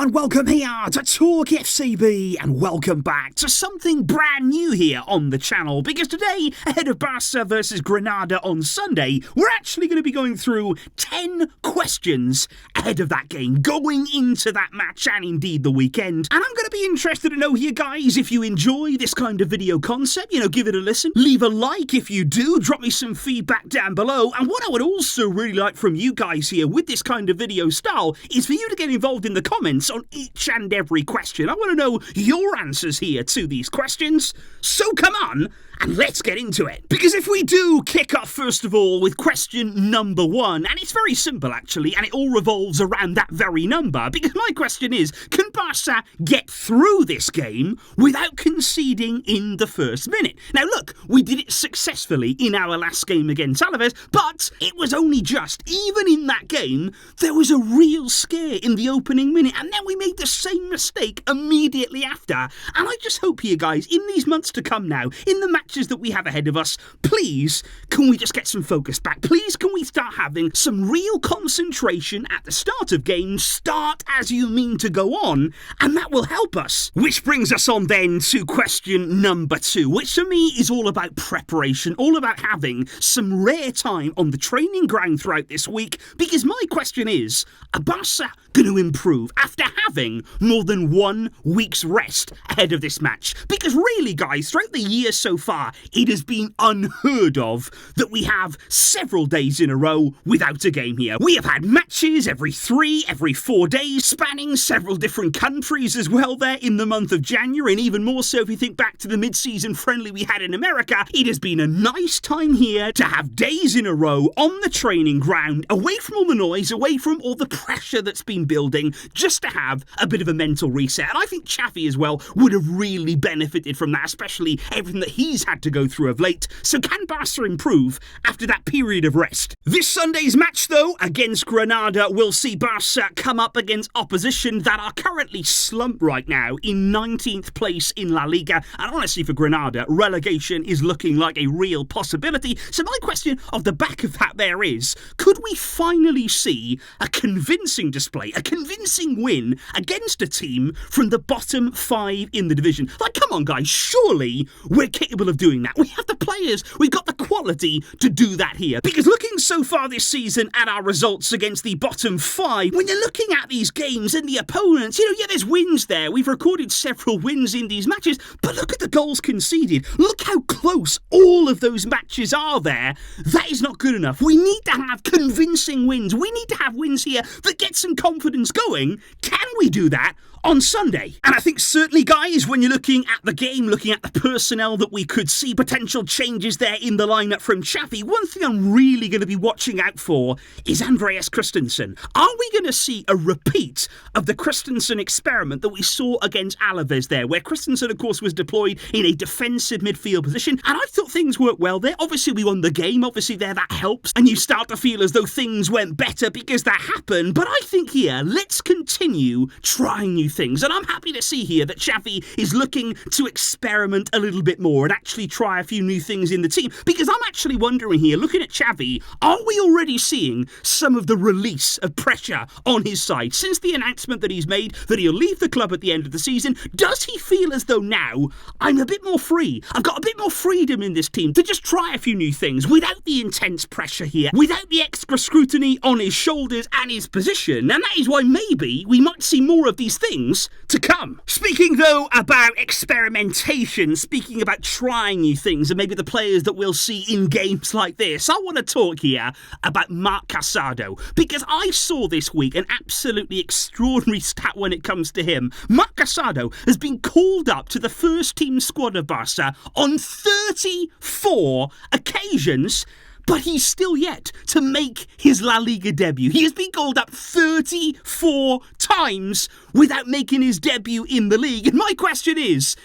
and welcome here to TalkFCB, and welcome back to something brand new here on the channel, because today, ahead of Barca versus Granada on Sunday, we're actually going to be going through 10 questions ahead of that game, going into that match and indeed the weekend. And I'm going to be interested to know here, guys, if you enjoy this kind of video concept, give it a listen, leave a like if you do, drop me some feedback down below. And what I would also really like from you guys here with this kind of video style is for you to get involved in the comments on each and every question. I want to know your answers here to these questions. So come on, and let's get into it. Because if we do kick off, first of all, with question number 1, and it's very simple actually, and it all revolves around that very number, because my question is, can Barca get through this game without conceding in the first minute? Now look, we did it successfully in our last game against Alaves, but it was only just. Even in that game, there was a real scare in the opening minute, and then we made the same mistake immediately after. And I just hope here, guys, in these months to come now, in the matches that we have ahead of us, please, can we just get some focus back? Please, can we start having some real concentration at the start of games, start as you mean to go on, and that will help us. Which brings us on then to question number 2, which to me is all about preparation, all about having some rare time on the training ground throughout this week, because my question is, are Barca going to improve after having more than 1 week's rest ahead of this match? Because really, guys, throughout the year so far, it has been unheard of that we have several days in a row without a game here. We have had matches every 3, every 4 days, spanning several different countries as well there in the month of January, and even more so if you think back to the mid-season friendly we had in America. It has been a nice time here to have days in a row on the training ground, away from all the noise, away from all the pressure that's been building, just to have a bit of a mental reset. And I think Xavi as well would have really benefited from that, especially everything that he's had to go through of late. So can Barca improve after that period of rest? This Sunday's match, though, against Granada, will see Barca come up against opposition that are currently slumped right now in 19th place in La Liga. And honestly, for Granada, relegation is looking like a real possibility. So my question off the back of that there is, could we finally see a convincing display, a convincing win against a team from the bottom 5 in the division? Like, come on, guys, surely we're capable of doing that. We have the players, we've got the quality to do that here. Because looking so far this season at our results against the bottom 5, when you're looking at these games and the opponents, yeah, there's wins there. We've recorded several wins in these matches, but look at the goals conceded. Look how close all of those matches are there. That is not good enough. We need to have convincing wins. We need to have wins here that get some confidence going. Can we do that on Sunday? And I think certainly, guys, when you're looking at the game, looking at the personnel that we could see potential changes there in the lineup from Xavi, one thing I'm really going to be watching out for is Andreas Christensen. Are we going to see a repeat of the Christensen experiment that we saw against Alaves there, where Christensen, of course, was deployed in a defensive midfield position, and I thought things worked well there. Obviously, we won the game. Obviously, there that helps, and you start to feel as though things went better because that happened. But I think here, let's continue trying new things, and I'm happy to see here that Xavi is looking to experiment a little bit more and actually try a few new things in the team, because I'm actually wondering here, looking at Xavi, are we already seeing some of the release of pressure on his side since the announcement that he's made that he'll leave the club at the end of the season? Does he feel as though now I'm a bit more free, I've got a bit more freedom in this team to just try a few new things without the intense pressure here, without the extra scrutiny on his shoulders and his position? And that is why maybe we might see more of these things to come. Speaking though about experimentation, speaking about trying new things and maybe the players that we'll see in games like this, I want to talk here about Cado, because I saw this week an absolutely extraordinary stat when it comes to him. Cado has been called up to the first team squad of Barca on 34 occasions, but he's still yet to make his La Liga debut. He has been called up 34 times without making his debut in the league. And my question is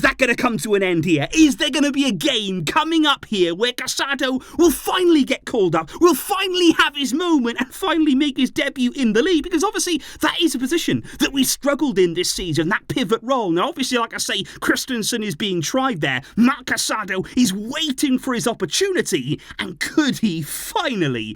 that going to come to an end here? Is there going to be a game coming up here where Cado will finally get called up, will finally have his moment and finally make his debut in the league? Because obviously that is a position that we struggled in this season, that pivot role. Now obviously, like I say, Christensen is being tried there. Cado is waiting for his opportunity, and could he finally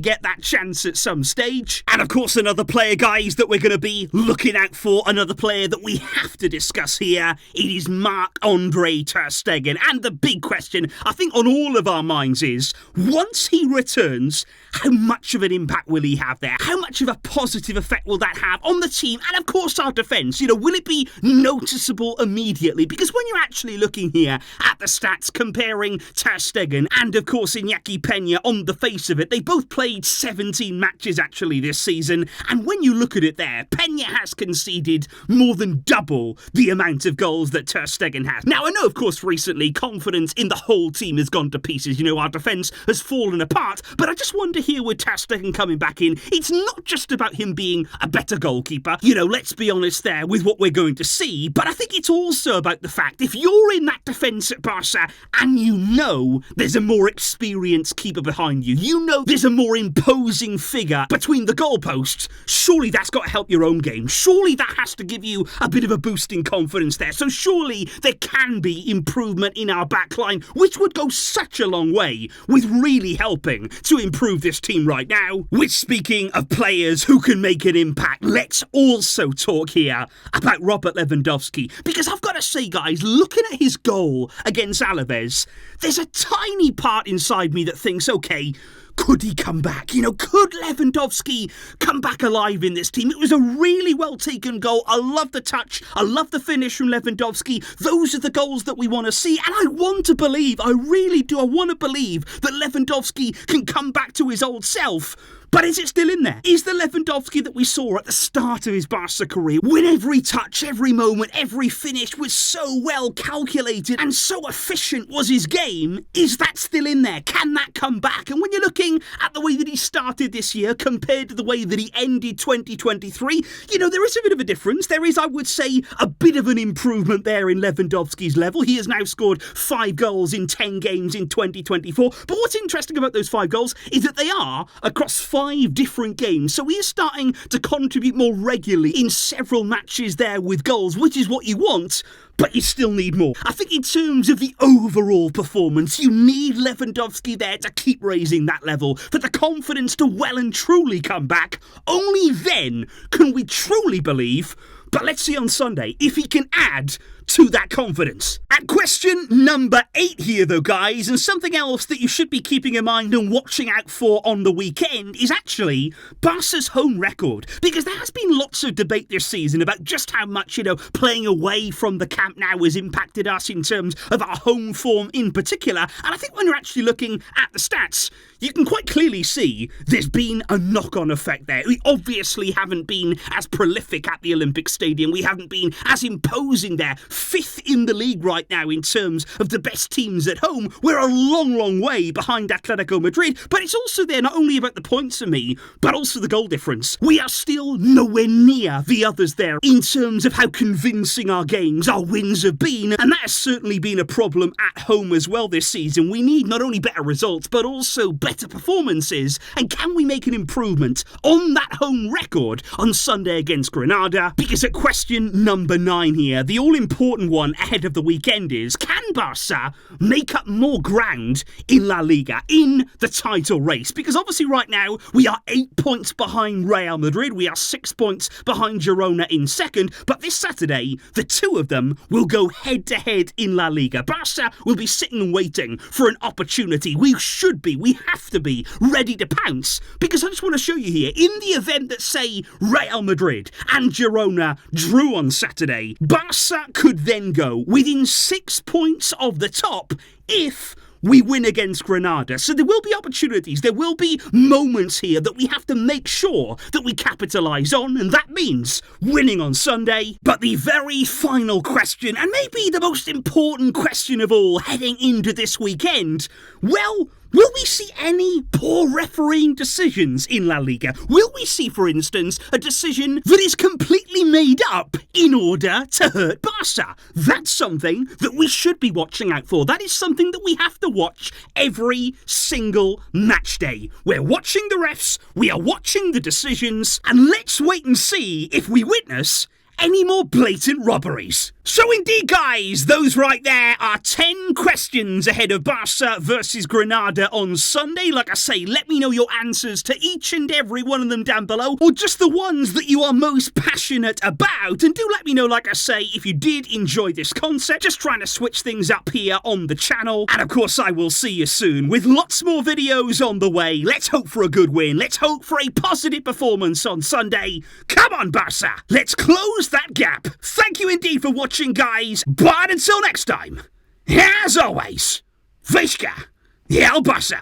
get that chance at some stage? And of course, another player, guys, that we're going to be looking out for, another player that we have to discuss here, it is Marc-Andre ter Stegen. And the big question, I think, on all of our minds is, once he returns, how much of an impact will he have there? How much of a positive effect will that have on the team and, of course, our defence? You know, will it be noticeable immediately? Because when you're actually looking here at the stats comparing ter Stegen and, of course, Iñaki Peña, on the face of it, they both played 17 matches actually this season. And when you look at it there, Peña has conceded more than double the amount of goals that ter Stegen has. Now, I know, of course, recently confidence in the whole team has gone to pieces. You know, our defence has fallen apart. But I just wonder here with ter Stegen coming back in, it's not just about him being a better goalkeeper. You know, let's be honest there with what we're going to see. But I think it's also about the fact if you're in that defence at Barca and you know there's a more experienced keeper behind you, you know there's a more imposing figure between the goalposts, surely that's got to help your own game. Surely that has to give you a bit of a boost in confidence there. So surely there can be improvement in our backline, which would go such a long way with really helping to improve this team right now. Which, speaking of players who can make an impact, let's also talk here about Robert Lewandowski. Because I've got to say, guys, looking at his goal against Alaves, there's a tiny part inside me that thinks, okay, could he come back? You know, could Lewandowski come back alive in this team? It was a really well taken goal. I love the touch. I love the finish from Lewandowski. Those are the goals that we want to see. And I want to believe, I really do, I want to believe that Lewandowski can come back to his old self. But is it still in there? Is the Lewandowski that we saw at the start of his Barca career, when every touch, every moment, every finish was so well calculated and so efficient was his game, is that still in there? Can that come back? And when you're looking at the way that he started this year compared to the way that he ended 2023, you know, there is a bit of a difference. There is, I would say, a bit of an improvement there in Lewandowski's level. He has now scored 5 goals in 10 games in 2024. But what's interesting about those 5 goals is that they are across 5 different games. So he is starting to contribute more regularly in several matches there with goals, which is what you want. But you still need more. I think in terms of the overall performance, you need Lewandowski there to keep raising that level, for the confidence to well and truly come back. Only then can we truly believe. But let's see on Sunday if he can add to that confidence. At question number 8 here though, guys, and something else that you should be keeping in mind and watching out for on the weekend is actually Barca's home record. Because there has been lots of debate this season about just how much, you know, playing away from the Camp Nou has impacted us in terms of our home form in particular. And I think when you're actually looking at the stats, you can quite clearly see there's been a knock-on effect there. We obviously haven't been as prolific at the Olympic Stadium. We haven't been as imposing there. 5th in the league right now in terms of the best teams at home. We're a long, long way behind Atletico Madrid. But it's also there not only about the points for me, but also the goal difference. We are still nowhere near the others there in terms of how convincing our games, our wins have been. And that has certainly been a problem at home as well this season. We need not only better results, but also better performances. And can we make an improvement on that home record on Sunday against Granada? Because at question number 9 here, the all-important one ahead of the weekend is, can Barca make up more ground in La Liga, in the title race? Because obviously right now we are 8 points behind Real Madrid, we are 6 points behind Girona in second, but this Saturday the two of them will go head to head in La Liga. Barca will be sitting and waiting for an opportunity. We have to be ready to pounce, because I just want to show you here, in the event that, say, Real Madrid and Girona drew on Saturday, Barca could then go within 6 points of the top if we win against Granada. So there will be opportunities, there will be moments here that we have to make sure that we capitalise on, and that means winning on Sunday. But the very final question, and maybe the most important question of all heading into this weekend, well, will we see any poor refereeing decisions in La Liga? Will we see, for instance, a decision that is completely made up in order to hurt Barca? That's something that we should be watching out for. That is something that we have to watch every single match day. We're watching the refs, we are watching the decisions, and let's wait and see if we witness any more blatant robberies. So indeed, guys, those right there are 10 questions ahead of Barca versus Granada on Sunday. Like I say, let me know your answers to each and every one of them down below, or just the ones that you are most passionate about. And do let me know, like I say, if you did enjoy this concept, just trying to switch things up here on the channel. And of course, I will see you soon with lots more videos on the way. Let's hope for a good win. Let's hope for a positive performance on Sunday. Come on, Barca. Let's close that gap. Thank you indeed for watching, guys, but until next time, as always, Visca, El Barça.